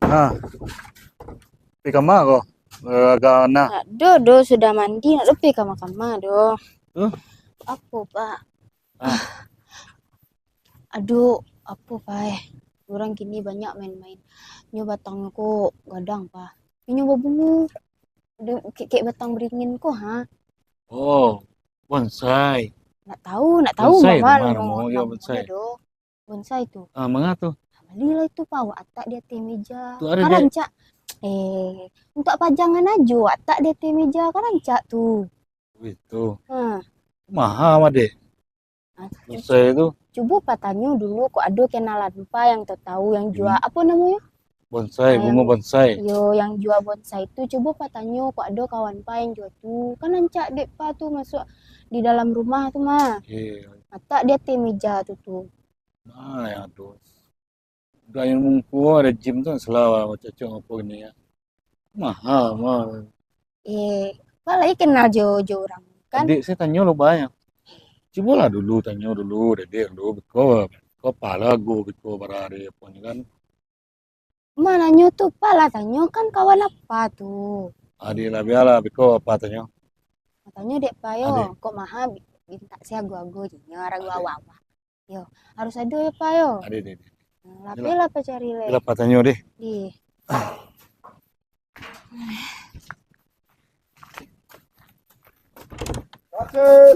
Ah, pi kama ko. Agak na. Aduh, do sudah mandi, nak lebih ke mahkamah, do. Tuh. Apa, Pak? Ah, Aduh, apa, Pak? Orang kini banyak main-main. Nyoba batang kok gadang, Pak. Nyoba bunga. Kayak batang beringin kok, ha? oh, bonsai. Nak tahu Bonsai itu mama mana no mau ya namanya bonsai. do. Bonsai itu. Ah, mengatu. Belilah itu, Pak. Atak dia teh meja. Tuh ada dek. Karanca. Untuk pajangan aja, atak dia teh meja karanca tuh. Itu Nah, mahal mah dek. ah, Bonsai itu coba patanya dulu kok ada kenalan lupa yang tahu yang jual bunga apa namanya. bonsai, Yang bunga bonsai. yang jual bonsai itu coba patanya kok ada kawan pa yang jual tuh kan ancak dek pa tuh masuk di dalam rumah tuh mah Iya, mata dia teh meja tuh. nah ya tuh. Udah yang mungku ada gym tuh selalu cocok apa ini ya. Mahal, mahal. Apalagi kenal jo orang kan. Adik saya tanya lo banyak. Coba lah dulu tanya dulu, dedek dulu, beko pala go, beko barari apa ini kan. Mana nyo tuh pala tanyo kan kawan apa tuh. Adik lah biarlah, beko apa tanya. Katanya dek pa yo Adik, kok mahal minta saya gua jadinya ragu adik, awal yo harus ada ya pa yo. adik. Lape Bila, lah pa cari le bila apa tanya deh. di Oke.